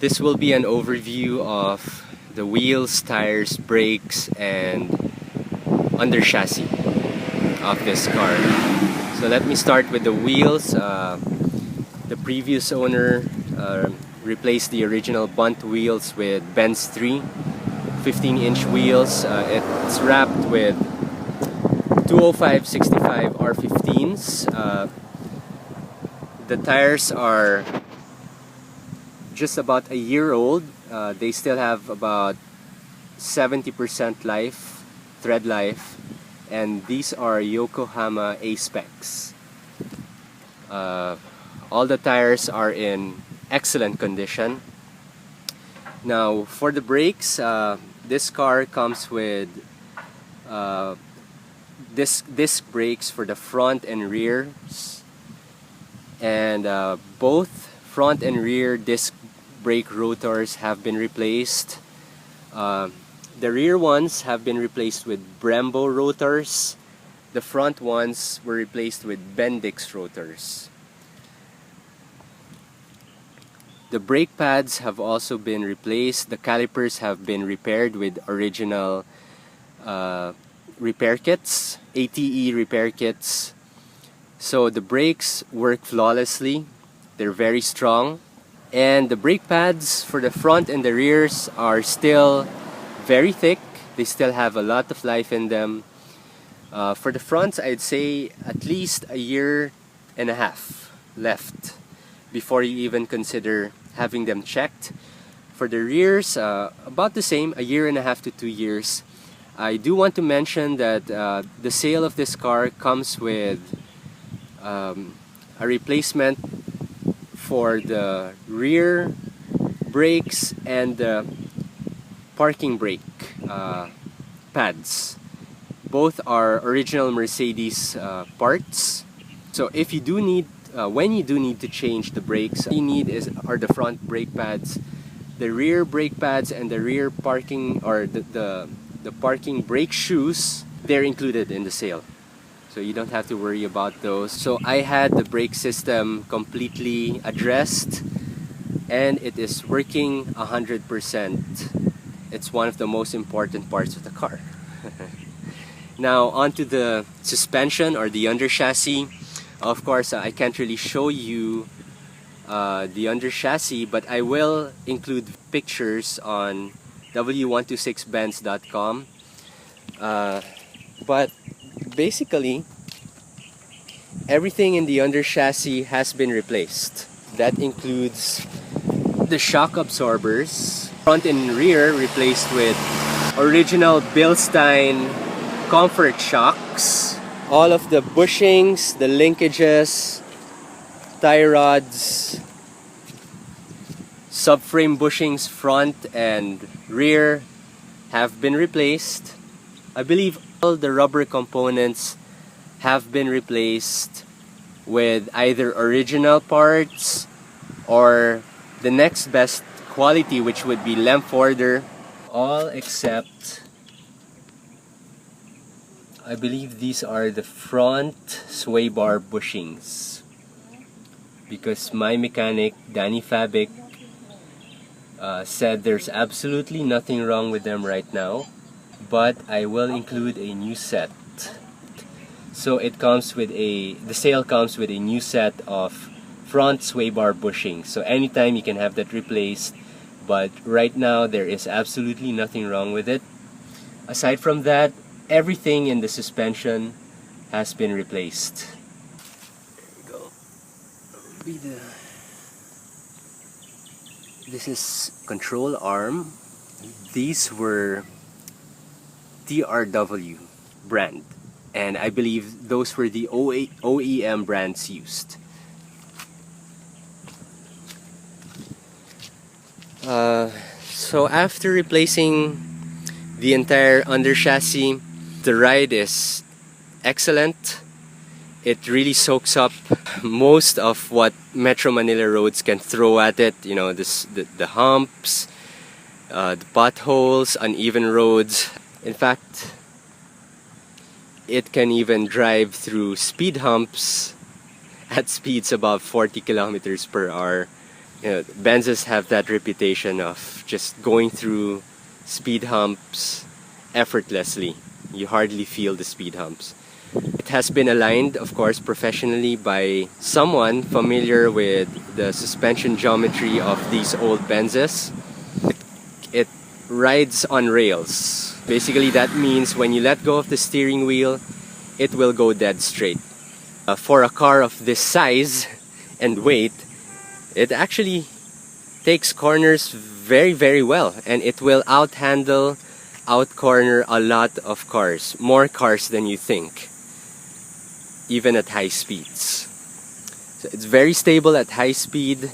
This will be an overview of the wheels, tires, brakes, and under chassis of this car. So let me start with the wheels. The previous owner replaced the original bunt wheels with Benz 3 15-inch wheels. It's wrapped with 205/65 R15s. The tires are just about a year old. They still have about 70% life, tread life, and these are Yokohama A specs. All the tires are in excellent condition. Now for the brakes, this car comes with disc brakes for the front and rears, and both front and rear disc brake rotors have been replaced. The rear ones have been replaced with Brembo rotors. The front ones were replaced with Bendix rotors. The brake pads have also been replaced. The calipers have been repaired with original repair kits, ATE repair kits. So the brakes work flawlessly. They're very strong. And the brake pads for the front and the rears are still very thick. They still have a lot of life in them. For the fronts, I'd say at least a year and a half left before you even consider having them checked. For the rears, about the same, a year and a half to 2 years. I do want to mention that the sale of this car comes with a replacement for the rear brakes and the parking brake pads. Both are original Mercedes parts. So if you do need, when you do need to change the brakes, all you need are the front brake pads, the rear brake pads, and the rear parking or the parking brake shoes. They're included in the sale, so you don't have to worry about those. So I had the brake system completely addressed, and it is working 100%. It's one of the most important parts of the car. Now onto the suspension or the under chassis. Of course, I can't really show you the under chassis, but I will include pictures on w126benz.com. But basically, everything in the under chassis has been replaced. That includes the shock absorbers, front and rear replaced with original Bilstein comfort shocks. All of the bushings, the linkages, tie rods, subframe bushings front and rear have been replaced. I believe all the rubber components have been replaced with either original parts or the next best quality, which would be Lemforder. All except, I believe these are the front sway bar bushings, because my mechanic Danny Fabic said there's absolutely nothing wrong with them right now, but I will include a new set. So it comes with the sale comes with a new set of front sway bar bushings. So anytime you can have that replaced, but right now there is absolutely nothing wrong with it. Aside from that, everything in the suspension has been replaced. There you go. This is control arm. These were TRW brand, and I believe those were the OEM brands used. So after replacing the entire under chassis, the ride is excellent. It really soaks up most of what Metro Manila roads can throw at it. You know, the humps, the potholes, uneven roads. In fact, it can even drive through speed humps at speeds above 40 kilometers per hour. Benzes have that reputation of just going through speed humps effortlessly. You hardly feel the speed humps. It has been aligned, of course, professionally by someone familiar with the suspension geometry of these old Benzes. It rides on rails. Basically, that means when you let go of the steering wheel, it will go dead straight. For a car of this size and weight, it actually takes corners very, very well, and it will out-handle, out-corner a lot of cars, more cars than you think, even at high speeds. So it's very stable at high speed,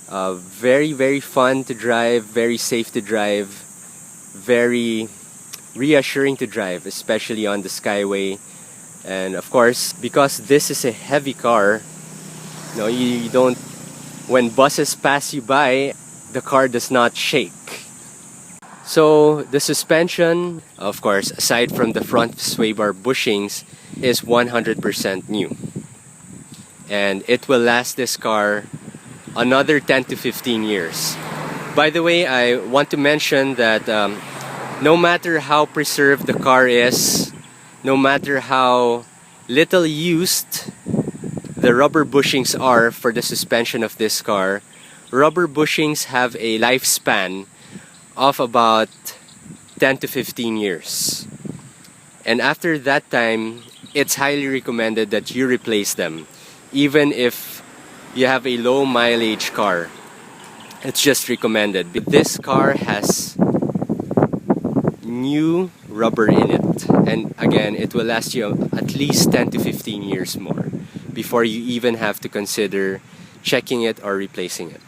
very, very fun to drive, very safe to drive, very reassuring to drive, especially on the Skyway. And of course, because this is a heavy car, you don't, when buses pass you by, the car does not shake. So the suspension, of course, aside from the front sway bar bushings, is 100% new. And it will last this car another 10 to 15 years. By the way, I want to mention that no matter how preserved the car is, no matter how little used the rubber bushings are for the suspension of this car, rubber bushings have a lifespan of about 10 to 15 years. And after that time, it's highly recommended that you replace them, even if you have a low mileage car. It's just recommended. This car has new rubber in it, and again, it will last you at least 10 to 15 years more before you even have to consider checking it or replacing it.